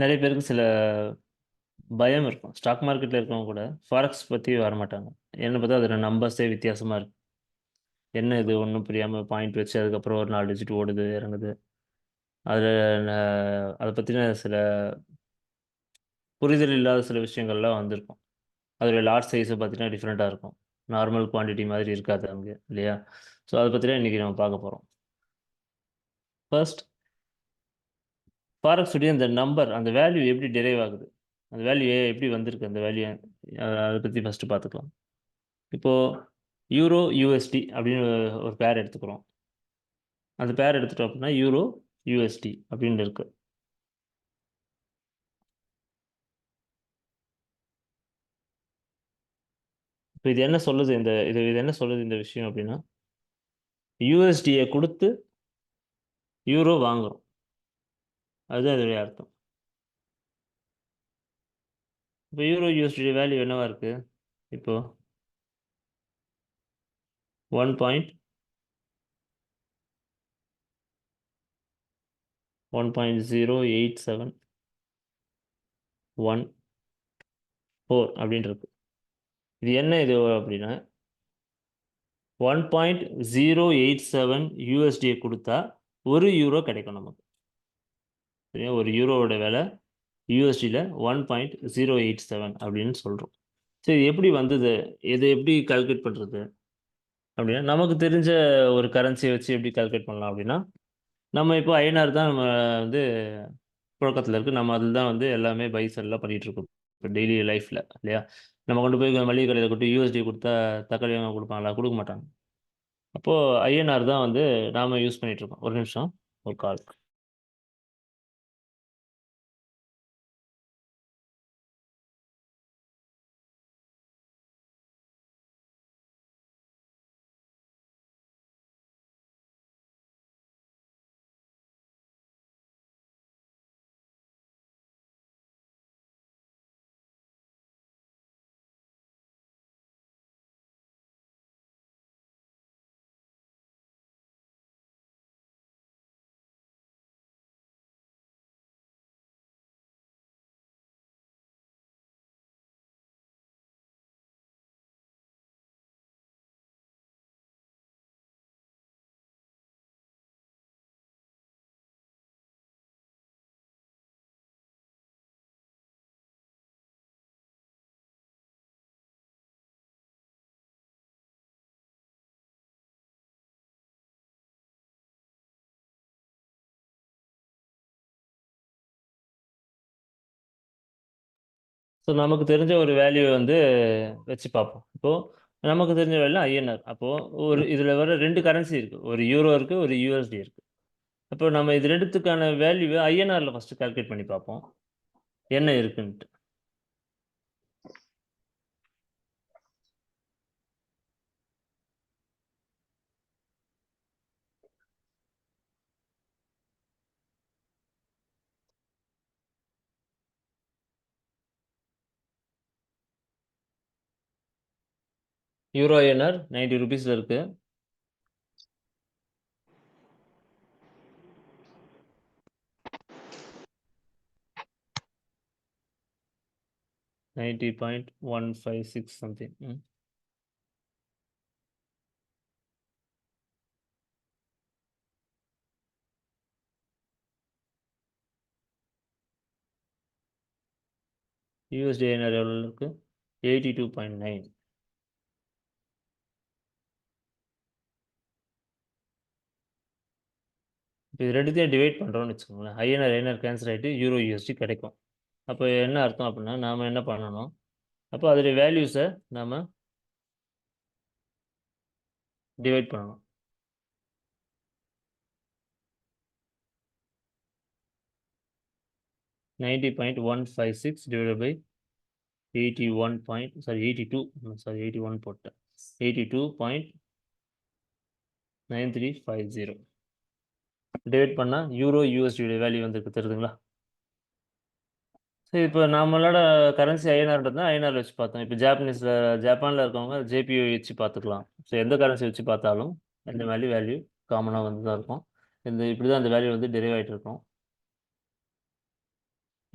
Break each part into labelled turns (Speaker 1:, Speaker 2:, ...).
Speaker 1: நிறைய பேருக்கு சில பயம் இருக்கும். ஸ்டாக் மார்க்கெட்ல இருக்கவங்க கூட ஃபாரெக்ஸ் பத்தி வரமாட்டாங்க. ஏன்னு பார்த்தா அதில நம்பர்ஸே வித்தியாசமா இருக்கு. என்ன இது ஒண்ணும் புரியாம பாயிண்ட் வச்சு அதுக்கப்புறம் ஒரு 4 டிஜிட் ஓடுது, இறங்குது. அதில ந அத பத்தின சில புரிதல் இல்லாத சில விஷயங்கள்லாம் வந்திருக்கும். அதோட லாட் சைஸ பார்த்தீங்கன்னா டிஃபரெண்ட்டா இருக்கும். நார்மல் குவான்டிட்டி மாதிரி இருக்காது அங்க இல்லையா? ஸோ அத பத்தி தான் இன்னைக்கு நம்ம பார்க்க போறோம். ஃபர்ஸ்ட் ஃபாரெக்ஸ் உடைய அந்த நம்பர், அந்த வேல்யூ எப்படி டிரைவ் ஆகுது? அந்த வேல்யூ எப்படி வந்திருக்கு அந்த வேல்யூ? அத பத்தி ஃபர்ஸ்ட் பார்த்துக்கலாம். இப்போ யூரோ, யுஎஸ்டி அப்படின்னு ஒரு பேர் எடுத்துக்கிறோம். அந்த பேர் எடுத்துட்டோம் அப்படின்னா, யூரோ, யுஎஸ்டி அப்படின்னு இருக்கு. இப்ப இது என்ன சொல்லுது இது என்ன சொல்லுது இந்த விஷயம் அப்படின்னா, யுஎஸ்டிய குடுத்து யூரோ வாங்குறோம். அதுதான் இதோடைய அர்த்தம். இப்ப யூரோ, யுஎஸ்டி வேல்யூ என்னவா இருக்கு? இப்போ 1.08714 அப்படின்னு இருக்கு. இது என்ன இது அப்படின்னா 1.087 யூஎஸ்டியை கொடுத்தா 1 யூரோ கிடைக்கும் நமக்கு. சரியா? 1 யூரோவோட விலை யூஎஸ்டியில் 1.087 அப்படின்னு சொல்கிறோம். சரி, எப்படி வந்தது? இதை எப்படி கால்குலேட் பண்ணுறது அப்படின்னா, நமக்கு தெரிஞ்ச ஒரு கரன்சியை வச்சு எப்படி கால்குலேட் பண்ணலாம் அப்படின்னா, நம்ம இப்போ ஐஎன்ஆர் தான் நம்ம வந்து புழக்கத்துல இருக்கு. நம்ம அதில தான் வந்து எல்லாமே பை செல்லாம் பண்ணிட்டு இருக்கோம். இப்ப டெய்லி லைஃப்ல இல்லையா? நம்ம கொண்டு போய் மளிகை கடையில கொண்டு யூஎஸ்டி குடுத்தா தக்காளி வாங்க குடுப்பாங்களா? குடுக்க மாட்டாங்க. அப்போ ஐஎன்ஆர் தான் வந்து நாம யூஸ் பண்ணிட்டு இருக்கோம். ஒரு நிமிஷம். ஒரு கால். ஸோ நமக்கு தெரிஞ்ச ஒரு வேல்யூ வந்து வச்சு பார்ப்போம். இப்போ நமக்கு தெரிஞ்ச வேல்யூ ஐஎன்ஆர். அப்போ இதுல வர 2 கரன்சி இருக்கு. ஒரு யூரோ இருக்கு, ஒரு யுஎஸ்டி இருக்கு. அப்போ நம்ம இது 2த்துக்கான வேல்யூவ ஐஎன்ஆர்ல ஃபர்ஸ்ட் கால்குலேட் பண்ணி பார்ப்போம். என்ன இருக்குன்ட்டு. யூரோ ஐஎன்ஆர் ₹90 இருக்கு. $90.156 சம்திங். யுஎஸ்டி ஐஎன்ஆர் எவ்வளோ இருக்கு? 82.9. இப்போ இது 2த்தையும் டிவைட் பண்ணுறோம்னு வச்சுக்கோங்களேன். ஐஎன்ஆர் கேன்சல் ஆகிட்டு யூரோ யுஎஸ்டி கிடைக்கும். அப்போ என்ன அர்த்தம் அப்படின்னா, நாம என்ன பண்ணணும்? அப்போ அதோடைய வேல்யூஸை நாம டிவைட் பண்ணணும். $90.156 divided by 81 point sorry 82 sorry 81 போட்டேன். 82.9350 டிவைட் பண்ணால் யூரோ யூஎஸ்டியோட வேல்யூ வந்துருக்கு, தெரியுதுங்களா? சரி, இப்போ நம்மளோட கரன்சி ஐஎன்ஆர்ன்றதுனா ஐஎன்ஆர் வச்சு பார்த்தோம். இப்போ ஜப்பான்ல இருக்கவங்க ஜேபிஒய் வச்சு பார்த்துக்கலாம். ஸோ எந்த கரன்சி வச்சு பார்த்தாலும் இந்த வேல்யூ காமனாக வந்து தான் இருக்கும். இப்படி தான் அந்த வேல்யூ வந்து டெரைவ் ஆகிட்டு இருக்கும்.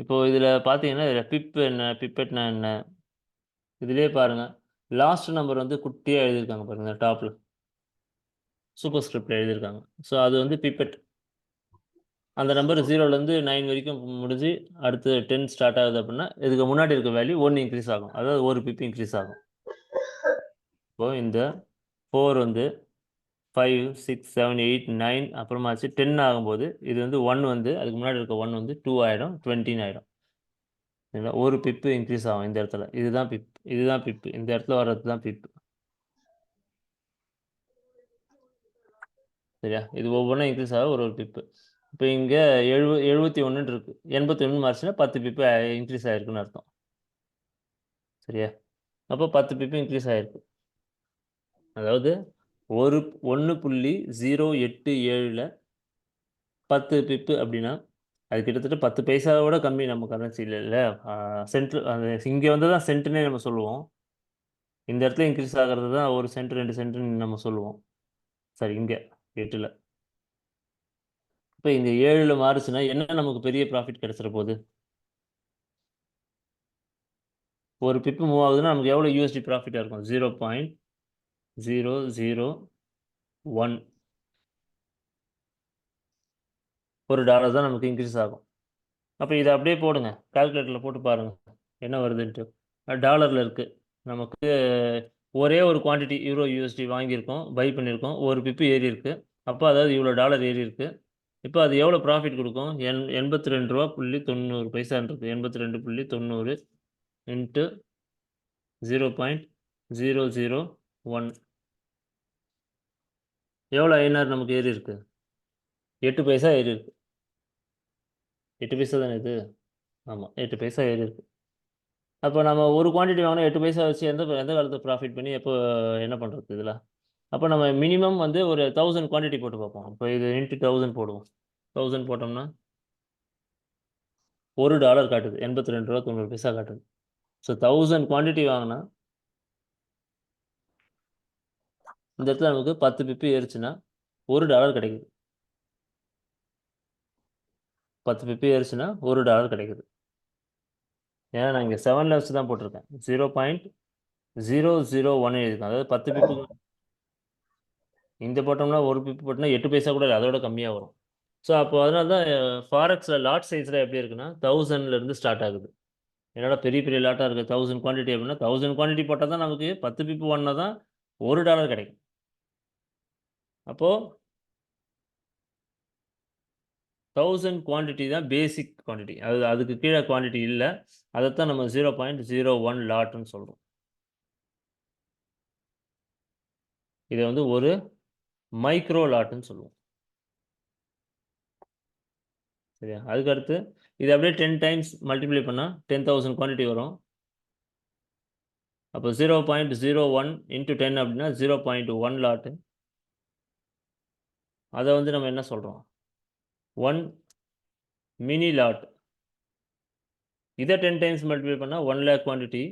Speaker 1: இப்போ இதில் பார்த்தீங்கன்னா இதில் பிப் என்ன பிப்பெட்னா என்ன இதுலேயே பாருங்க லாஸ்ட் நம்பர் வந்து குட்டியாக எழுதியிருக்காங்க பாருங்க டாப்பில் சூப்பர் ஸ்கிரிப்டில் எழுதியிருக்காங்க. ஸோ அது வந்து பிப்பெட். அந்த நம்பர் 0லேருந்து 9 வரைக்கும் முடிஞ்சு அடுத்து 10 ஸ்டார்ட் ஆகுது அப்படின்னா இதுக்கு முன்னாடி இருக்க வேல்யூ 1 இன்க்ரீஸ் ஆகும். அதாவது ஒரு பிப் இன்க்ரீஸ் ஆகும். இப்போ இந்த 4 வந்து 5 6 7 8 9 அப்புறமாச்சு 10 ஆகும்போது இது வந்து 1 வந்து அதுக்கு முன்னாடி இருக்க 1 வந்து 2 ஆகிடும் 20 ஆகிடும். சரிங்களா? ஒரு பிப்பு இன்க்ரீஸ் ஆகும் இந்த இடத்துல. இதுதான் பிப். இதுதான் பிப்பு. இந்த இடத்துல வர்றது தான் பிப். சரியா? இது ஒவ்வொன்றும் இன்க்ரீஸ் ஆக ஒரு பிப்பு. இப்போ இங்கே 71 இருக்கு. 81 மாறிச்சுன்னா 10 பிப்பு இன்க்ரீஸ் ஆகிருக்குன்னு அர்த்தம். சரியா? அப்போ 10 பிப்பு இன்க்ரீஸ் ஆகிருக்கு. அதாவது 1.087ல் 10 பிப்பு அப்படின்னா அது கிட்டத்தட்ட 10 பைசாவோட கம்மி நம்ம கரன்சியில் இல்லை. சென்ட் அது இங்கே வந்து தான் சென்ட்டுன்னே நம்ம சொல்லுவோம். இந்த இடத்துல இன்க்ரீஸ் ஆகிறது தான் 1 சென்ட் 2 சென்ட்டுன்னு நம்ம சொல்லுவோம். சரி இங்கே 8ல். இப்போ இங்கே 7ல் மாறுச்சுன்னா என்ன நமக்கு பெரிய ப்ராஃபிட் கிடைச்சிட போகுது? ஒரு பிப்பு மூவ் ஆகுதுன்னா நமக்கு எவ்வளோ யூஎஸ்டி ப்ராஃபிட்டாக இருக்கும்? 0.001 $1 தான் நமக்கு இன்க்ரீஸ் ஆகும். அப்போ இதை அப்படியே போடுங்க, கால்குலேட்டரில் போட்டு பாருங்கள் என்ன வருதுன்ட்டு. டாலரில் இருக்குது. நமக்கு ஒரே ஒரு குவான்டிட்டி யூரோ யூஎஸ்டி வாங்கியிருக்கோம், பை பண்ணியிருக்கோம், ஒரு பிப்பு ஏறி இருக்கு. அப்போ அதாவது இவ்வளோ டாலர் ஏறி இருக்கு. இப்போ அது எவ்வளோ ப்ராஃபிட் கொடுக்கும்? 82.90 82.90 இன்ட்டு 0.001 எவ்வளோ ஐநார் நமக்கு ஏறி இருக்கு? 8 பைசா ஏறி இருக்கு. 8 பைசா தானே இது? ஆமாம், 8 பைசா ஏறி இருக்கு. அப்போ நம்ம ஒரு குவான்டிட்டி வாங்கினா 8 பைசா வச்சு எந்த எந்த காலத்தில் ப்ராஃபிட் பண்ணி எப்போ என்ன பண்ணுறது இதில்? அப்போ நம்ம மினிமம் வந்து ஒரு 1000 குவான்டிட்டி போட்டு பார்ப்போம். இப்போ இது இன்ட்டு 1000 போடுவோம். 1000 போட்டோம்னா $1 காட்டுது. 82.90 காட்டுது. ஸோ 1000 குவான்டிட்டி வாங்கினா இந்த இடத்துல நமக்கு 10 பிப்பு ஏறிச்சுன்னா $1 கிடைக்குது. 10 பிப்பு ஏறிச்சுன்னா $1 கிடைக்குது. ஏன்னா நான் இங்கே 7ல் வச்சு தான் போட்டிருக்கேன். 0.001 எழுதிருக்கேன். அதாவது 10 பிப்பு இந்த போட்டோம்னா ஒரு பிப்பு போட்டோம்னா 8 பைசா கூட இல்லை, அதோட கம்மியாக வரும். ஸோ அப்போ அதனால தான் ஃபாரெக்ஸில் லாட் சைஸில் எப்படி இருக்குன்னா 1000லேருந்து ஸ்டார்ட் ஆகுது. என்னோட பெரிய பெரிய லாட்டாக இருக்குது 1000 குவான்டிட்டி அப்படின்னா 1000 குவான்டிட்டி போட்டால் தான் நமக்கு 10 பிப்பு வாங்கினா தான் $1 கிடைக்கும். அப்போது 1000 குவான்டிட்டி தான் பேசிக் குவான்டிட்டி. அதுக்கு கீழே குவான்டிட்டி இல்லை. அதைத்தான் நம்ம 0.01 லாட்னு சொல்கிறோம். இதை வந்து ஒரு மைக்ரோ லாட்னு சொல்லுவோம். சரியா? அதுக்கடுத்து இது அப்படியே 10 டைம்ஸ் மல்டிப்ளை பண்ணால் 10,000 குவான்டிட்டி வரும். அப்போ 0.01 இன்ட்டு 10 அப்படின்னா 0.1 லாட்டு. அதை வந்து நம்ம என்ன சொல்கிறோம்? 1 மினி லாட். இதை 10 டைம்ஸ் மல்டிப்ளை பண்ணால் 1 லேக் குவான்டிட்டி.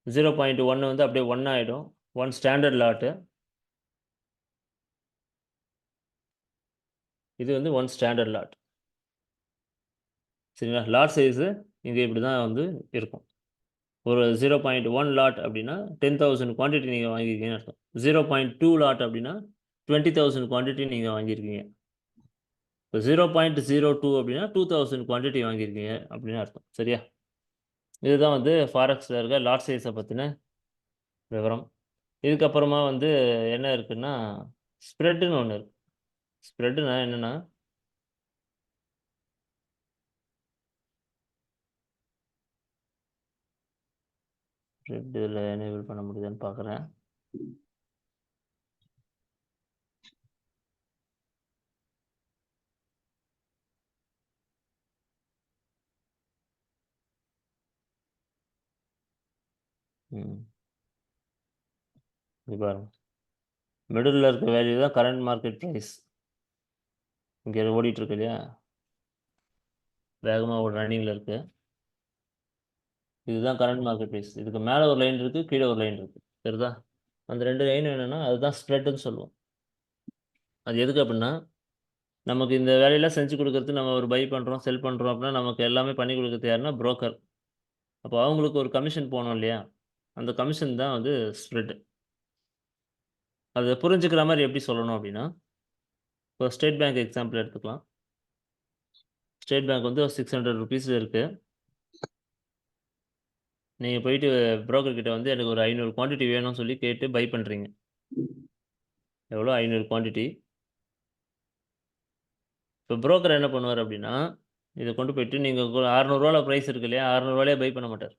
Speaker 1: 0.1 வந்து அப்படியே 1 ஆகிடும். 1 ஸ்டாண்டர்ட் லாட்டு. இது வந்து 1 ஸ்டாண்டர்ட் லாட். சரிங்களா? லாட் சைஸு இங்கே இப்படி தான் வந்து இருக்கும். ஒரு 0.1 லாட் அப்படின்னா 10,000 குவான்டிட்டி நீங்கள் வாங்கியிருக்கீங்கன்னு அர்த்தம். 0.2 லாட் அப்படின்னா 20,000 குவான்டிட்டி நீங்கள் வாங்கியிருக்கீங்க. இப்போ 0.02 அப்படின்னா 2000 குவான்டிட்டி வாங்கியிருக்கீங்க அப்படின்னு அர்த்தம். சரியா? இதுதான் வந்து ஃபாரெக்ஸில் இருக்க லாட் சைஸை பற்றின விவரம். இதுக்கப்புறமா வந்து என்ன இருக்குன்னா ஸ்ப்ரெட்டுன்னு ஒன்று இருக்குது. ஸ்ப்ரெட்டுனா என்னென்னா ஸ்ப்ரெட் இதில் எனேபிள் பண்ண முடியுதுன்னு பார்க்குறேன். இது பாருங்க, மிடில் இருக்க வேல்யூ தான் கரண்ட் மார்க்கெட் ப்ரைஸ். இங்கே ஓடிட்டுருக்கு இல்லையா, வேகமாக ஒரு ரன்னிங்கில் இருக்குது. இதுதான் கரண்ட் மார்க்கெட் ப்ரைஸ். இதுக்கு மேலே ஒரு லைன் இருக்குது, கீழே ஒரு லைன் இருக்குது. சரிதா? அந்த 2 லைன் என்னென்னா அதுதான் ஸ்ப்ரெட்டுன்னு சொல்லுவோம். அது எதுக்கு அப்படின்னா நமக்கு இந்த வேலையெல்லாம் செஞ்சு கொடுக்கறது, நம்ம ஒரு பை பண்ணுறோம், செல் பண்ணுறோம் அப்படின்னா நமக்கு எல்லாமே பண்ணி கொடுக்கறது யாருன்னா புரோக்கர். அப்போ அவங்களுக்கு ஒரு கமிஷன் போகணும் இல்லையா? அந்த கமிஷன் தான் வந்து ஸ்ப்ரெட். அதை புரிஞ்சுக்கிற மாதிரி எப்படி சொல்லணும் அப்படின்னா, இப்போ ஸ்டேட் பேங்க் எக்ஸாம்பிள் எடுத்துக்கலாம். ஸ்டேட் பேங்க் வந்து ₹600 இருக்குது. நீங்கள் போயிட்டு புரோக்கர் கிட்ட வந்து எனக்கு ஒரு 500 குவான்டிட்டி வேணும்னு சொல்லி கேட்டு பை பண்ணுறீங்க. எவ்வளோ? 500 குவான்டிட்டி. இப்போ புரோக்கர் என்ன பண்ணுவார் அப்படின்னா, இதை கொண்டு போயிட்டு நீங்கள் ₹600 ப்ரைஸ் இருக்கு இல்லையா? ₹600 பை பண்ண மாட்டார்.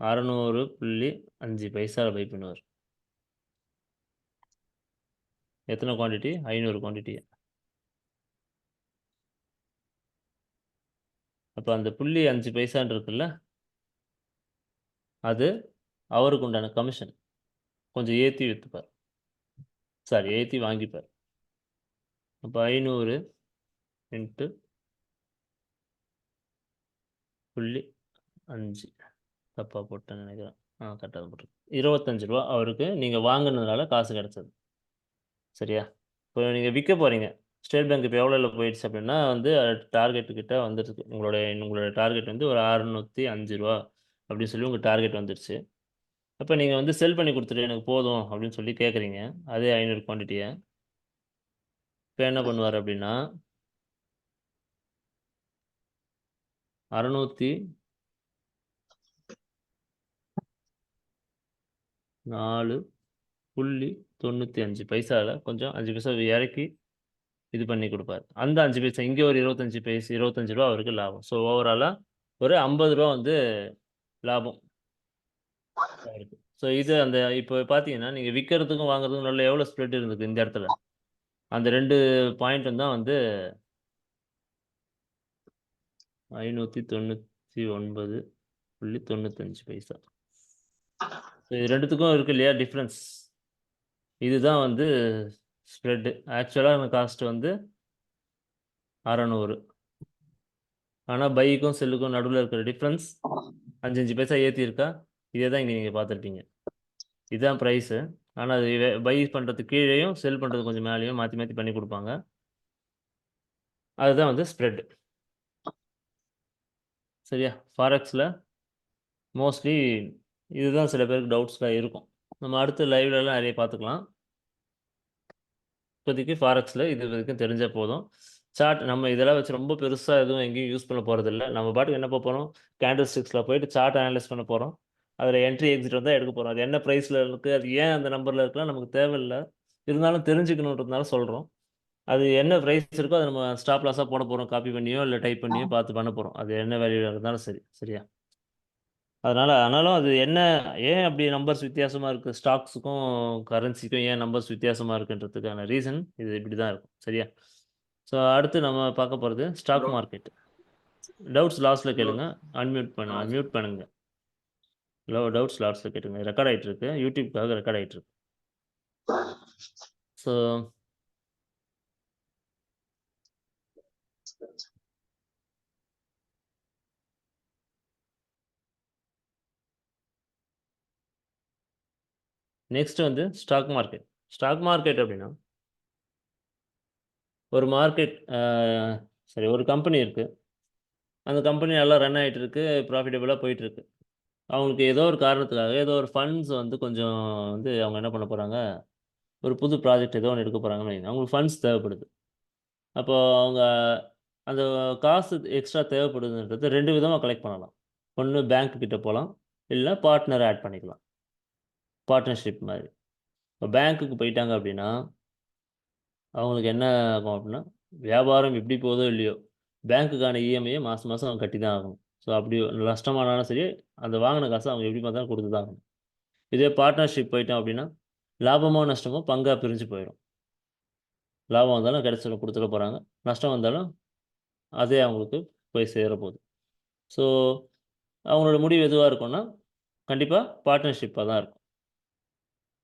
Speaker 1: 600.5 பை பண்ணுவார். எத்தனை குவான்டிட்டி? 500 குவான்டிட்டி. அப்போ அந்த 0.5 இருக்குல்ல, அது அவருக்கு உண்டான கமிஷன். கொஞ்சம் ஏற்றி விற்றுப்பார். சாரி, ஏற்றி வாங்கிப்பார். அப்போ 500 இன்ட்டு 0.5. தப்பாக போட்டேன்னு நினைக்கிறேன். கரெக்டாக தான் போட்டிருக்கு. ₹25 அவருக்கு நீங்கள் வாங்கினதுனால காசு கிடச்சது. சரியா? இப்போ நீங்கள் விற்க போகிறீங்க. ஸ்டேட் பேங்க் இப்போ எவ்வளோல போயிடுச்சு அப்படின்னா வந்து டார்கெட்டு கிட்ட வந்துருக்கு. உங்களோட டார்கெட் வந்து ஒரு ₹605 அப்படின்னு சொல்லி உங்கள் டார்கெட் வந்துடுச்சு. அப்போ நீங்கள் வந்து செல் பண்ணி கொடுத்துட்டு எனக்கு போதும் அப்படின்னு சொல்லி கேட்குறீங்க. அதே 500 குவான்டிட்டியை. இப்போ என்ன பண்ணுவார் அப்படின்னா 604.95 கொஞ்சம் 5 பைசா இறக்கி இது பண்ணி கொடுப்பார். அந்த 5 பைசா இங்கே ஒரு ₹25 அவருக்கு லாபம். ஸோ ஓவராலாக ஒரு ₹50 வந்து லாபம் அவருக்கு. ஸோ இது அந்த இப்போ பார்த்தீங்கன்னா, நீங்கள் விற்கிறதுக்கும் வாங்குறதுக்கும் நல்ல எவ்வளோ ஸ்ப்ரெட் இருந்தது இந்த இடத்துல. அந்த 2 பாயிண்ட்டும் தான் வந்து 599.95. இது 2த்துக்கும் இருக்கு இல்லையா டிஃப்ரென்ஸ். இதுதான் வந்து ஸ்ப்ரெட். ஆக்சுவலான காஸ்ட் வந்து 600. ஆனால் பைக்கும் செல்லுக்கும் நடுவில் இருக்கிற டிஃப்ரென்ஸ் 5 பைசா ஏற்றிருக்கா? இதே தான் இங்கே நீங்கள் பார்த்துருப்பீங்க. இதுதான் ப்ரைஸு. ஆனால் அது பை பண்ணுறதுக்கு கீழேயும் செல் பண்ணுறது கொஞ்சம் மேலேயும் மாற்றி மாற்றி பண்ணி கொடுப்பாங்க. அதுதான் வந்து ஸ்ப்ரெட். சரியா? ஃபாரெக்ஸில் மோஸ்ட்லி இதுதான் சில பேருக்கு டவுட்ஸ்லாம் இருக்கும். நம்ம அடுத்த லைவ்லலாம் நிறைய பார்த்துக்கலாம். இப்போதைக்கு ஃபாரெக்ஸில் இது வரைக்கும் தெரிஞ்சால் போதும். சார்ட் நம்ம இதெல்லாம் வச்சு ரொம்ப பெருசாக எதுவும் எங்கேயும் யூஸ் பண்ண போகிறதில்ல. நம்ம பாட்டுக்கு என்ன போகிறோம், கேண்டில் ஸ்டிக்ஸில் போயிட்டு சார்ட் அனலைஸ் பண்ண போகிறோம். அதில் என்ட்ரி எக்ஸிட் வந்தால் எடுக்க போகிறோம். அது என்ன ப்ரைஸில் இருக்குது, அது ஏன் அந்த நம்பரில் இருக்கலாம் நமக்கு தேவையில்லை. இருந்தாலும் தெரிஞ்சுக்கணுன்றதுனால சொல்கிறோம். அது என்ன ப்ரைஸ் இருக்கோ அதை நம்ம ஸ்டாப் லாஸாக போட போகிறோம். காப்பி பண்ணியோ இல்லை டைப் பண்ணியோ பார்த்து பண்ண போகிறோம். அது என்ன வேல்யூவில் இருந்தாலும் சரி. சரியா? ஆனாலும் அது என்ன, ஏன் அப்படி நம்பர்ஸ் வித்தியாசமாக இருக்குது, ஸ்டாக்ஸுக்கும் கரன்சிக்கும் ஏன் நம்பர்ஸ் வித்தியாசமாக இருக்குன்றதுக்கான ரீசன் இது இப்படி தான் இருக்கும். சரியா? ஸோ அடுத்து நம்ம பார்க்க போகிறது ஸ்டாக் மார்க்கெட். டவுட்ஸ் லாஸ்ட்டில் கேளுங்க. அன்மியூட் பண்ணுங்க. டவுட்ஸ் லாஸ்ட்டில் கேட்டுங்க. ரெக்கார்ட் ஆகிட்டு இருக்கு. யூடியூப்காக ரெக்கார்ட் ஆகிட்டு இருக்கு. ஸோ நெக்ஸ்ட் வந்து ஸ்டாக் மார்க்கெட். ஸ்டாக் மார்க்கெட் அப்படின்னா ஒரு மார்க்கெட், சரி, ஒரு கம்பெனி இருக்குது. அந்த கம்பெனி நல்லா ரன் ஆகிட்டு இருக்கு, ப்ராஃபிட்டபுளாக போயிட்டுருக்கு. அவங்களுக்கு ஏதோ ஒரு காரணத்துக்காக ஏதோ ஒரு ஃபண்ட்ஸ் வந்து கொஞ்சம் வந்து அவங்க என்ன பண்ண போகிறாங்க, ஒரு புது ப்ராஜெக்ட் ஏதோ ஒன்று எடுக்க போகிறாங்கன்னு வைங்க. அவங்களுக்கு ஃபண்ட்ஸ் தேவைப்படுது. அப்போது அவங்க அந்த காசு எக்ஸ்ட்ரா தேவைப்படுதுன்றது 2 விதமாக கலெக்ட் பண்ணலாம். ஒன்று பேங்க் கிட்ட போகலாம், இல்லை பார்ட்னர் ஆட் பண்ணிக்கலாம். பார்ட்னர்ஷிப் மாதிரி. இப்போ பேங்க்குக்கு போயிட்டாங்க அப்படின்னா அவங்களுக்கு என்ன ஆகும் அப்படின்னா, வியாபாரம் எப்படி போதோ இல்லையோ பேங்க்குக்கான இஎம்ஐயை மாதம் மாதம் அவங்க கட்டி தான் ஆகணும். ஸோ அப்படி நஷ்டமானாலும் சரி, அந்த வாங்கின காசை அவங்க எப்படி பார்த்தாலும் கொடுத்து தான் ஆகணும். இதே பார்ட்னர்ஷிப் போயிட்டோம் அப்படின்னா லாபமோ நஷ்டமோ பங்காக பிரிஞ்சு போயிடும். லாபம் வந்தாலும் கிடைச்சிடும், கொடுத்துட போகிறாங்க. நஷ்டம் வந்தாலும் அதே அவங்களுக்கு போய் சேர போகுது. ஸோ அவங்களோட முடிவு எதுவாக இருக்கும்னா கண்டிப்பாக பார்ட்னர்ஷிப்பாக தான் இருக்கும்.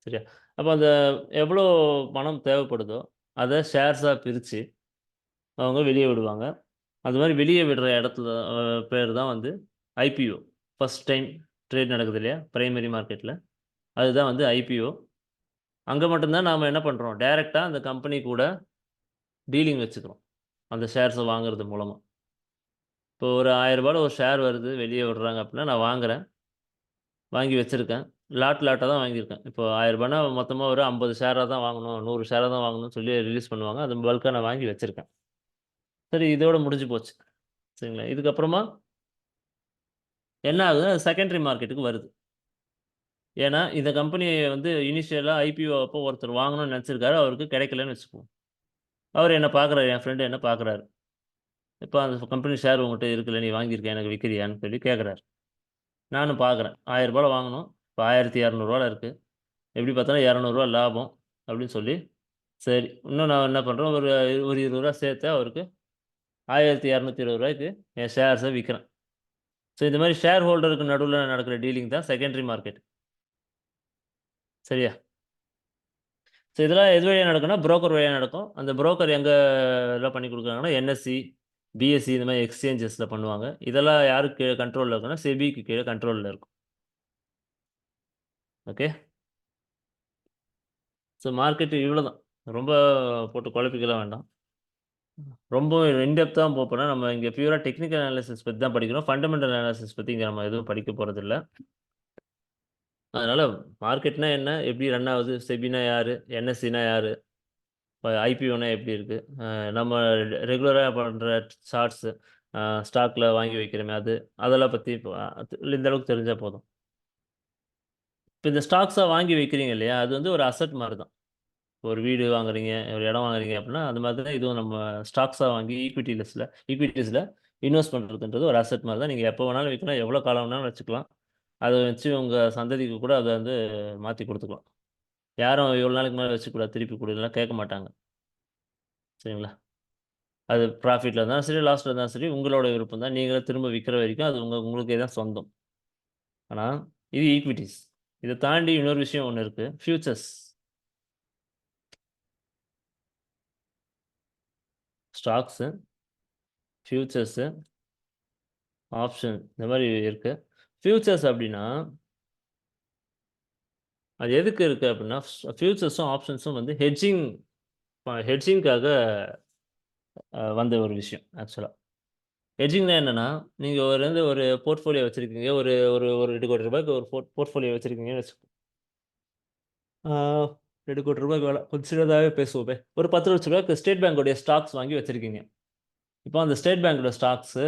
Speaker 1: சரியா? அப்போ அந்த எவ்வளோ பணம் தேவைப்படுதோ அதை ஷேர்ஸாக பிரித்து அவங்க வெளியே விடுவாங்க. அது மாதிரி வெளியே விடுற இடத்துல பேர் தான் வந்து ஐபிஓ. ஃபஸ்ட் டைம் ட்ரேட் நடக்குது இல்லையா பிரைமரி மார்க்கெட்டில், அதுதான் வந்து ஐபிஓ. அங்கே மட்டும்தான் நாம் என்ன பண்ணுறோம், டைரெக்டாக அந்த கம்பெனி கூட டீலிங் வச்சுக்கிறோம் அந்த ஷேர்ஸை வாங்குறது மூலமாக. இப்போ ஒரு 1000 ஒரு ஷேர் வருது, வெளியே விடுறாங்க அப்படின்னா நான் வாங்குறேன், வாங்கி வச்சுருக்கேன். லாட்டாக தான் வாங்கியிருக்கேன். இப்போ 1000 மொத்தமாக ஒரு 50 ஷேராக தான் வாங்கணும், 100 ஷேராக தான் வாங்கணும்னு சொல்லி ரிலீஸ் பண்ணுவாங்க. அது பல்காக நான் வாங்கி வச்சுருக்கேன். சரி, இதோட முடிஞ்சு போச்சு. சரிங்களா? இதுக்கப்புறமா என்ன ஆகுது, செகண்டரி மார்க்கெட்டுக்கு வருது. ஏன்னா, இந்த கம்பெனிய வந்து இனிஷியலா ஐபிஓ அப்போ ஒருத்தர் வாங்கணும்னு நெனச்சிருக்காரு. அவருக்கு கிடைக்கலன்னு வச்சுக்குவோம். அவரு என்ன பார்க்குறாரு, என் ஃப்ரெண்ட் என்ன பார்க்குறாரு. "எப்பா அந்த கம்பெனி ஷேர் உன்கிட்ட இருக்குல்ல, நீ வாங்கியிருக்க, எனக்கு விக்கிறியான்னு?" சொல்லி கேட்குறாரு. நானும் பார்க்குறேன். ரூ. 1000 வாங்கணும். இப்ப ரூ. 1200 இருக்கு. எப்படி பார்த்தாலும் ரூ. 200 லாபம் அப்படின்னு சொல்லி, சரி இன்னும் நான் என்ன பண்றேன், ஒரு ஒரு ரூ. 20 சேர்த்து அவருக்கு ரூ. 1220க்கு என் ஷேர்ஸ விக்கிறேன். ஸோ இந்த மாரி ஷேர் ஹோல்டருக்கு நடுவுல நடக்கிற டீலிங் தான் செகண்டரி மார்க்கெட். சரியா? ஸோ இதெல்லாம் எது வழியா நடக்கும்னா, புரோக்கர் வழியா நடக்கும். அந்த புரோக்கர் எங்க இதெல்லாம் பண்ணி குடுக்குறாங்கன்னா, என்எஸ்சி, பிஎஸ்சி இந்த மாரி எக்ஸ்சேஞ்சஸ்ல பண்ணுவாங்க. இதெல்லாம் யாருக்கு கீழ கண்ட்ரோல்ல இருக்குன்னா, செபிக்கு கீழ கண்ட்ரோல்ல இருக்கும். ஓகே. ஸோ மார்க்கெட் இவ்வளோதான். ரொம்ப போட்டு குழப்பிக்கலாம் வேண்டாம். ரொம்ப இன் டெப்த்தா போனா நம்ம இங்க பியூரா டெக்னிக்கல் அனாலிசிஸ் பத்தி தான் படிக்கிறோம். ஃபண்டமெண்டல் அனாலிசிஸ் பத்தி இங்க நம்ம எதுவும் படிக்க போறதில்ல. அதனால மார்க்கெட்னா என்ன? எப்படி ரன் ஆகுது? செபினா யாரு? என்எஸ்சினா யாரு? ஐபிஓனா எப்படி இருக்கு? நம்ம ரெகுலரா பண்ற சார்ட்ஸ், ஸ்டாக்ல வாங்கி வைக்கிறோமே அது, அதெல்லாம் பத்தி இப்ப இந்த அளவுக்கு தெரிஞ்சா போதும். இப்ப இந்த ஸ்டாக்ஸா வாங்கி வைக்கிறீங்க இல்லையா? அது வந்து ஒரு அசெட் மாரி தான். ஒரு வீடு வாங்குறீங்க, ஒரு இடம் வாங்குறீங்க அப்படின்னா, அது மாதிரி தான் இதுவும் நம்ம ஸ்டாக்ஸா வாங்கி ஈக்விட்டீஸ்ல இன்வெஸ்ட் பண்றதுன்றது ஒரு அசெட் மாரி தான். நீங்க எப்போ வேணாலும் விக்கலாம், எவ்வளோ காலம் வேணாலும் வச்சுக்கலாம். அத வச்சு உங்க சந்ததிக்கு கூட அத வந்து மாத்தி குடுத்துக்கலாம். யாரும் இவ்வளோ நாளைக்கு மேல வச்சுக்கக்கூடாது, திருப்பி குடுன்னுலாம் கேட்க மாட்டாங்க. சரிங்களா? அது ப்ராஃபிட்ல இருந்தாலும் சரி, லாஸ்ல இருந்தாலும் சரி, உங்களோட விருப்பம் தான். நீங்களே திரும்ப விக்கிற வரைக்கும் அது உங்களுக்கே தான் சொந்தம். ஆனா, இது ஈக்விட்டீஸ். இத தாண்டி இன்னொரு விஷயம் ஒண்ணு இருக்கு. ஃபியூச்சர்ஸ். ஸ்டாக்ஸு, ஃபியூச்சர்ஸு, ஆப்ஷன் இந்த மாரி இருக்கு. ஃபியூச்சர்ஸ் அப்டின்னா, அது எதுக்கு இருக்கு அப்டின்னா, ஃபியூச்சர்ஸும், ஆப்ஷன்ஸும் வந்து ஹெட்ஜிங்க்காக வந்த ஒரு விஷயம் ஆக்சுவலா. ஹெட்ஜிங்னா என்னன்னா, நீங்க ஒரு போர்ட்ஃபோலியோ வச்சிருக்கீங்க. ஒரு ஒரு ஒரு ரூ. 2,00,00,000 ஒரு போர்ட்ஃபோலியோ வச்சிருக்கீங்கன்னு ஆ ரூ. 2,00,00,000 வேணாம். கொஞ்சம் சின்னதாவே பேசுவோமே. ஒரு ரூ. 10,00,000க்கு ஸ்டேட் பேங்கோடைய ஸ்டாக்ஸ் வாங்கி வச்சிருக்கீங்க. இப்போ அந்த ஸ்டேட் பேங்கோட ஸ்டாக்ஸு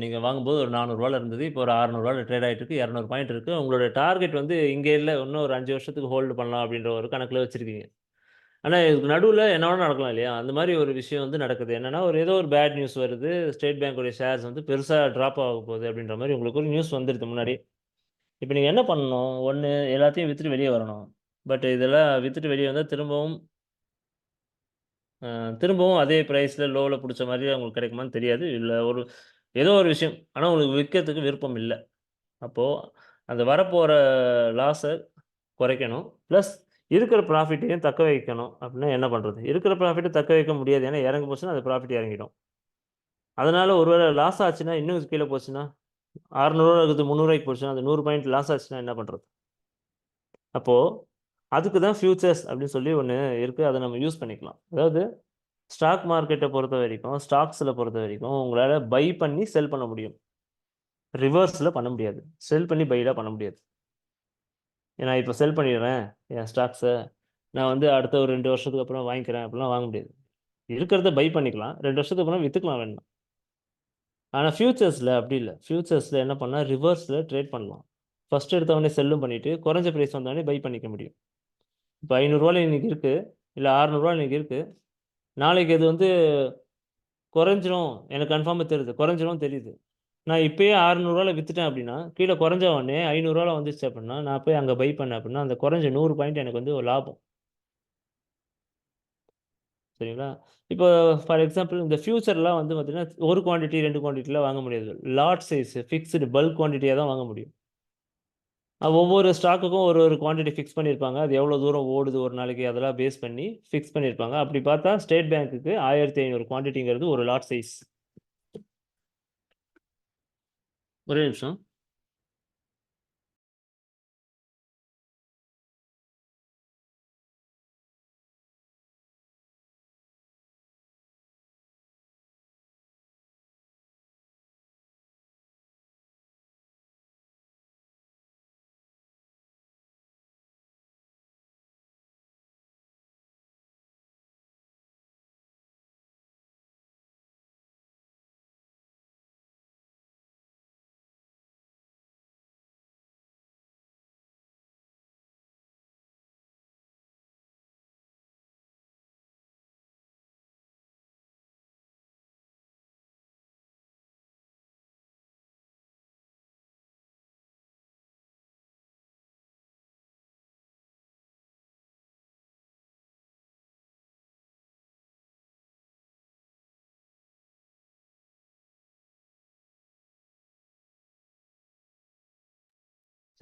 Speaker 1: நீங்க வாங்கும்போது ஒரு ரூ. 400 இருந்தது. இப்போ ஒரு ரூ. 600 ட்ரேட் ஆயிட்டு இருக்கு. 200 பாயிண்ட் இருக்கு. உங்களோட டார்கெட் வந்து இங்க இல்ல. இன்னும் ஒரு 5 வருஷத்துக்கு ஹோல்டு பண்ணலாம் அப்படின்ற ஒரு கணக்குல வச்சிருக்கீங்க. ஆனா இதுக்கு நடுவுல என்ன வேணா நடக்கலாம் இல்லையா? அந்த மாரி ஒரு விஷயம் வந்து நடக்குது. என்னன்னா, ஏதோ ஒரு பேட் நியூஸ் வருது. ஸ்டேட் பேங்கோட ஷேர்ஸ் வந்து பெருசா ட்ராப் ஆக போகுது அப்படின்ற மாரி உங்களுக்கு ஒரு நியூஸ் வந்துருது முன்னாடி. இப்ப நீங்க என்ன பண்ணணும்? 1 எல்லாத்தையும் வித்துட்டு வெளிய வரணும். பட் இதெல்லாம் வித்துட்டு வெளிய வந்தா அ திரும்பவும் அதே பிரைஸ்ல லோல புடிச்ச மாரி உங்களுக்கு கிடைக்குமான்னு தெரியாது. இல்ல ஏதோ ஒரு விஷயம். ஆனா உங்களுக்கு விக்கிறதுக்கு விருப்பம் இல்ல. அப்போ அந்த வரப்போற லாஸ குறைக்கணும். பிளஸ் இருக்கிற ப்ராஃபிட்டையும் தக்க வைக்கணும். அப்டின்னா என்ன பண்றது? இருக்கிற ப்ராஃபிட்ட தக்க வைக்க முடியாது. ஏன்னா இறங்க போச்சுன்னா, அந்த ப்ராஃபிட் இறங்கிடும். அதனால ஒரு வேள லாஸ் ஆச்சுன்னா, இன்னும் கீழ போச்சுன்னா, ரூ. 600 இருக்கிறது ரூ. 300க்கு போச்சுன்னா, அந்த 100 பாயிண்ட் லாஸ் ஆச்சுன்னா என்ன பண்றது? அப்போ அதுக்கு தான் ஃபியூச்சர்ஸ் அப்டின்னு சொல்லி ஒண்ணு இருக்கு. அத நம்ம யூஸ் பண்ணிக்கலாம். அதாவது ஸ்டாக் மார்க்கெட்ட பொறுத்தவரைக்கும், ஸ்டாக்ஸ்ல பொறுத்தவரைக்கும் உங்களால பை பண்ணி செல் பண்ண முடியும். ரிவர்ஸ்ல பண்ண முடியாது. செல் பண்ணி பைலாம் பண்ண முடியாது. நான் இப்ப செல் பண்ணிடுறேன் என் ஸ்டாக்ஸ. நான் வந்து அடுத்த ஒரு 2 வருஷத்துக்கு அப்புறம் வாங்கிக்கிறேன் அப்படிலாம் வாங்க முடியாது. இருக்கிறத பை பண்ணிக்கலாம். 2 வருஷத்துக்கு அப்புறம் வித்துக்கலாம் வேணும்னா. ஆனா ஃபியூச்சர்ஸ்ல அப்படி இல்ல. ஃபியூச்சர்ஸ்ல என்ன பண்ணலாம், ரிவர்ஸ்ல ட்ரேட் பண்ணலாம். ஃபர்ஸ்ட் எடுத்த உடனே செல்லும் பண்ணிட்டு, குறைஞ்ச பிரைஸ் வந்த உடனே பை பண்ணிக்க முடியும். இப்ப ரூ. 500 இன்னைக்கு இருக்கு. இல்ல ரூ. 600 இன்னைக்கு இருக்கு. நாளைக்கு அது வந்து குறைஞ்சிரும். எனக்கு கன்ஃபார்மா தெரியுது. குறைஞ்சிரும்னு தெரியுது. நான் இப்பயே ரூ. 600 வித்துட்டேன் அப்டின்னா, கீழ குறைஞ்ச உடனே ரூ. 500 வந்துருச்சு அப்டின்னா, நான் போய் அங்க பை பண்ணேன் அப்டின்னா, அந்த குறைஞ்ச 100 பாயிண்ட் எனக்கு வந்து ஒரு லாபம். சரிங்களா? இப்போ ஃபார் எக்ஸாம்பிள் இந்த ஃபியூச்சர்லாம் வந்து பார்த்தீங்கன்னா, 1 குவான்டிட்டி, 2 குவான்டிட்டிலாம் வாங்க முடியாது. லாட் சைஸ் ஃபிக்ஸ்டு பல்க் குவான்டிட்டியா தான் வாங்க முடியும். ஒவ்வொரு ஸ்டாக்குக்கும் ஒரு குவான்டிட்டி ஃபிக்ஸ் பண்ணியிருப்பாங்க. அது எவ்வளோ தூரம் ஓடுது ஒரு நாளைக்கு அதெல்லாம் பேஸ் பண்ணி ஃபிக்ஸ் பண்ணியிருப்பாங்க. அப்படி பார்த்தா ஸ்டேட் பேங்க்குக்கு 1500 குவான்டிட்டிங்கிறது ஒரு லாட் சைஸ். ஒரே நிமிஷம்.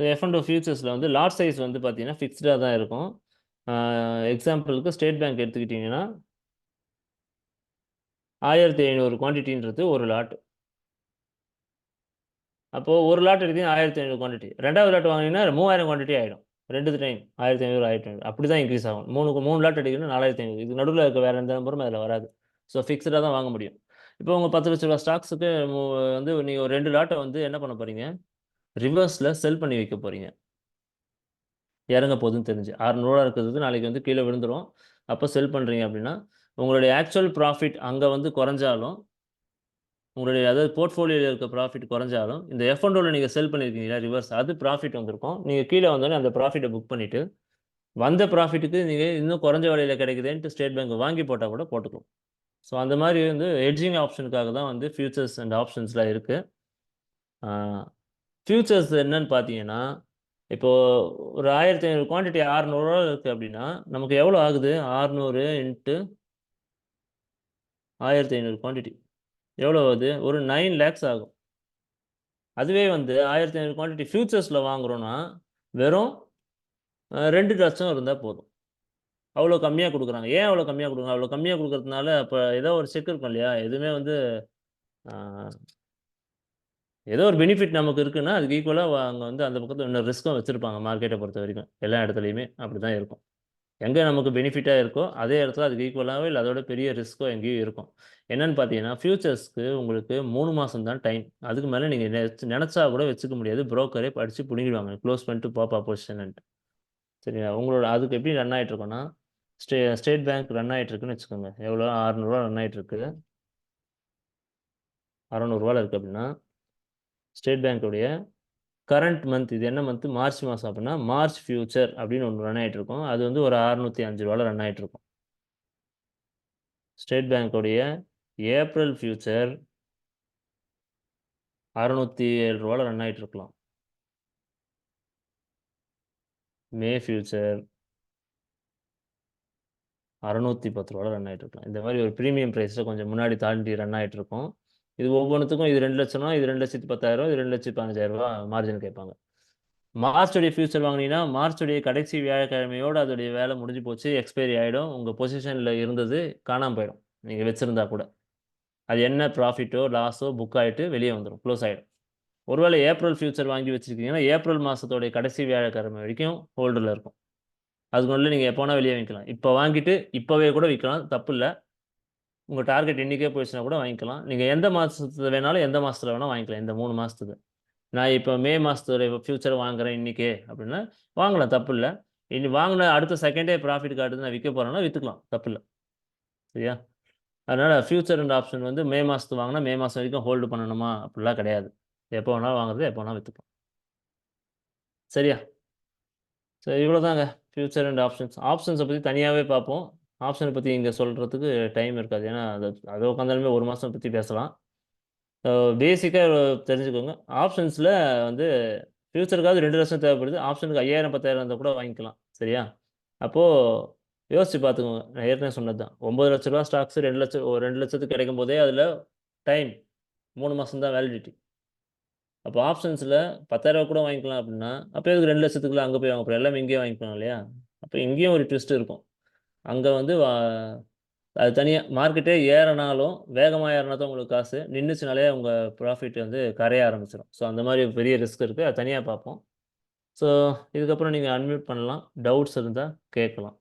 Speaker 1: ஸோ F&O ஃபியூச்சர்ஸில் வந்து லாட் சைஸ் வந்து பார்த்தீங்கன்னா ஃபிக்ஸ்டாக தான் இருக்கும். எக்ஸாம்பிளுக்கு ஸ்டேட் பேங்க் எடுத்துக்கிட்டிங்கன்னா 1500 குவான்டிட்டின்றது ஒரு லாட். அப்போது ஒரு லாட் எடுத்தீங்கன்னா 1500 குவான்டிட்டி. ரெண்டாவது லாட் வாங்கினீங்கன்னா 3000 குவான்டிட்டி ஆகிடும். 2 டைம் 1500 1500 அப்படி தான் இன்க்ரீஸ் ஆகும். 3 லாட் எடுக்கணும்னா 4500. இது நடுவில் இருக்க வேறு எந்த நம்பரும் அதில் வராது. ஸோ ஃபிக்ஸ்டாக தான் வாங்க முடியும். இப்போ உங்கள் 10 லட்ச ரூபா ஸ்டாக்ஸுக்கு வந்து நீங்கள் ஒரு 2 லாட்டை வந்து என்ன பண்ண போகிறீங்க, ரிவர்ஸில் செல் பண்ணி வைக்க போகிறீங்க. இறங்க போகுதுன்னு தெரிஞ்சு 600 இருக்கிறது நாளைக்கு வந்து கீழே விழுந்துடும். அப்போ செல் பண்ணுறீங்க அப்படின்னா உங்களுடைய ஆக்சுவல் ப்ராஃபிட் அங்கே வந்து குறைஞ்சாலும், உங்களுடைய அதாவது போர்ட்ஃபோலியோவில் இருக்க ப்ராஃபிட் குறைஞ்சாலும், இந்த F&Oவில் நீங்கள் செல் பண்ணியிருக்கீங்களா ரிவர்ஸ், அது ப்ராஃபிட் வந்திருக்கும். நீங்கள் கீழே வந்தோடனே அந்த ப்ராஃபிட்டை புக் பண்ணிவிட்டு வந்த ப்ராஃபிட்டுக்கு நீங்கள் இன்னும் குறைஞ்ச விலையில் கிடைக்குதுன்ட்டு ஸ்டேட் பேங்க் வாங்கி போட்டால் கூட போட்டுக்கலாம். ஸோ அந்த மாதிரி வந்து ஹெட்ஜிங் ஆப்ஷனுக்காக தான் வந்து ஃபியூச்சர்ஸ் அண்ட் ஆப்ஷன்ஸ்லாம் இருக்குது. ஃபியூச்சர்ஸ் என்னன்னு பார்த்தீங்கன்னா, இப்போது ஒரு 1500 குவான்டிட்டி 600 இருக்குது அப்படின்னா நமக்கு எவ்வளோ ஆகுது? 600 இன்ட்டு 1500 குவான்டிட்டி எவ்வளோ ஆகுது? ஒரு 9 lakhs ஆகும். அதுவே வந்து 1500 குவான்டிட்டி ஃபியூச்சர்ஸில் வாங்குறோன்னா வெறும் 2 லட்சம் இருந்தால் போதும். அவ்வளோ கம்மியாக கொடுக்குறாங்க. ஏன் அவ்வளோ கம்மியாக கொடுக்குறாங்க? அவ்வளோ கம்மியாக கொடுக்குறதுனால அப்போ ஏதோ ஒரு செக் இருக்கும் இல்லையா? எதுவுமே வந்து ஏதோ ஒரு பெனிஃபிட் நமக்கு இருக்குன்னா அதுக்கு ஈக்குவலாக அங்கே வந்து அந்த பக்கத்தில் இன்னும் ரிஸ்க்கும் வச்சுருப்பாங்க. மார்க்கெட்டை பொறுத்த வரைக்கும் எல்லா இடத்துலையுமே அப்படி தான் இருக்கும். எங்கே நமக்கு பெனிஃபிட்டாக இருக்கோ அதே இடத்துல அதுக்கு ஈக்குவலாகவோ இல்லை அதோட பெரிய ரிஸ்க்கோ எங்கேயும் இருக்கும். என்னென்னு பார்த்தீங்கன்னா ஃபியூச்சர்ஸ்க்கு உங்களுக்கு 3 மாதம் தான் டைம். அதுக்கு மேலே நீங்கள் நினச்சா கூட வச்சுக்க முடியாது. புரோக்கரே படித்து பிடுங்கிடுவாங்க. க்ளோஸ் பண்ணிட்டு போப்பா பொசிஷன்ட்டு. சரியா? உங்களோட அதுக்கு எப்படி ரன் ஆகிட்ருக்கோன்னா ஸ்டேட் பேங்க் ரன் ஆகிட்ருக்குன்னு வச்சுக்கோங்க. எவ்வளோ? 600 ரன் ஆகிட்ருக்கு. 600 இருக்குது அப்படின்னா ஸ்டேட் பேங்க்குடைய கரண்ட் மந்த் இது என்ன மந்த்? மார்ச் மாதம். அப்படின்னா மார்ச் ஃபியூச்சர் அப்படின்னு ஒன்று ரன் ஆகிட்ருக்கும். அது வந்து ஒரு 605 ரன் ஆகிட்ருக்கும். ஸ்டேட் பேங்க்குடைய ஏப்ரல் ஃபியூச்சர் 607 ரன் ஆகிட்ருக்கலாம். மே ஃபியூச்சர் 610 ரன் ஆகிட்ருக்கலாம். இந்த மாதிரி ஒரு ப்ரீமியம் ப்ரைஸில் கொஞ்சம் முன்னாடி தாண்டி ரன் ஆகிட்ருக்கும். இது ஒவ்வொன்றுத்துக்கும் இது 2 லட்சம்னா இது 2,10,000 இது 2,15,000 மார்ஜின் கேட்பாங்க. மார்ச்சுடைய ஃபியூச்சர் வாங்கினீங்கன்னா மார்ச்சுடைய கடைசி வியாழக்கிழமையோடு அதோடைய வேலை முடிஞ்சு போச்சு, எக்ஸ்பைரி ஆகிடும். உங்கள் பொசிஷனில் இருந்தது காணாமல் போயிடும் நீங்கள் வச்சுருந்தா கூட. அது என்ன ப்ராஃபிட்டோ லாஸோ புக் ஆகிட்டு வெளியே வந்துடும், க்ளோஸ் ஆகிடும். ஒருவேளை ஏப்ரல் ஃபியூச்சர் வாங்கி வச்சுருக்கீங்கன்னா ஏப்ரல் மாதத்தோடைய கடைசி வியாழக்கிழமை வரைக்கும் ஹோல்டில் இருக்கும். அதுக்குள்ள நீங்கள் எப்போனா வெளியே விற்கலாம். இப்போ வாங்கிட்டு இப்போவே கூட விற்கலாம், தப்பு இல்லை. உங்கள் டார்கெட் இன்றைக்கே போயிடுச்சுன்னா கூட வாங்கிக்கலாம். நீங்கள் எந்த மாதத்துல வேணாலும் எந்த மாதத்தில் வேணால் வாங்கிக்கலாம். இந்த 3 மாதத்துக்கு நான் இப்போ மே மாதத்தோட ஃபியூச்சர் வாங்குறேன் இன்றைக்கே அப்படின்னா வாங்கலாம், தப்பு இல்லை. இனி வாங்கின அடுத்த செகண்டே ப்ராஃபிட் காட்டுது நான் விற்க போகிறேன்னா விற்றுக்கலாம், தப்பு இல்லை. சரியா? அதனால் ஃபியூச்சர் அண்ட் ஆப்ஷன் வந்து மே மாதத்து வாங்கினா மே மாதம் வரைக்கும் ஹோல்டு பண்ணணுமா அப்படிலாம் கிடையாது. எப்போ வேணாலும் வாங்குறது எப்போ வேணாலும் விற்றுக்கலாம். சரியா? சரி, இவ்வளோ தாங்க ஃபியூச்சர் அண்ட் ஆப்ஷன்ஸ். ஆப்ஷன்ஸை பற்றி தனியாகவே பார்ப்போம். ஆப்ஷனை பற்றி இங்கே சொல்கிறதுக்கு டைம் இருக்காது. ஏன்னா அதை உட்காந்தாலுமே ஒரு மாதம் பற்றி பேசலாம். பேசிக்காக தெரிஞ்சுக்கோங்க. ஆப்ஷன்ஸில் வந்து ஃபியூச்சருக்காவது 2 லட்சம் தேவைப்படுது. ஆப்ஷனுக்கு 5000 10,000 இருந்தால் கூட வாங்கிக்கலாம். சரியா? அப்போது யோசிச்சு பார்த்துக்கோங்க. நான் ஏற்கனவே சொன்னது தான். 9 லட்ச ரூபா ஸ்டாக்ஸு 2 லட்சம் 2 லட்சத்துக்கு கிடைக்கும் போதே அதில் டைம் 3 மாதம் தான் வேலிடிட்டி. அப்போ ஆப்ஷன்ஸில் 10,000 கூட வாங்கிக்கலாம் அப்படின்னா அப்போ எதுக்கு 2 லட்சத்துக்குள்ள அங்கே போய் வாங்க போகிறோம்? எல்லாமே இங்கேயே வாங்கிக்கலாம் இல்லையா? அப்போ இங்கேயும் ஒரு ட்விஸ்ட் இருக்கும். அங்கே வந்து அது தனியாக மார்க்கெட்டே ஏறினாலும் வேகமாக ஏறினா தான் உங்களுக்கு காசு, நின்றுச்சுனாலே உங்கள் ப்ராஃபிட் வந்து கரைய ஆரம்பிச்சிடும். ஸோ அந்த மாதிரி பெரிய ரிஸ்க் இருக்குது. அது தனியாக பார்ப்போம். ஸோ இதுக்கப்புறம் நீங்கள் அன்மியூட் பண்ணலாம். டவுட்ஸ் இருந்தால் கேட்கலாம்.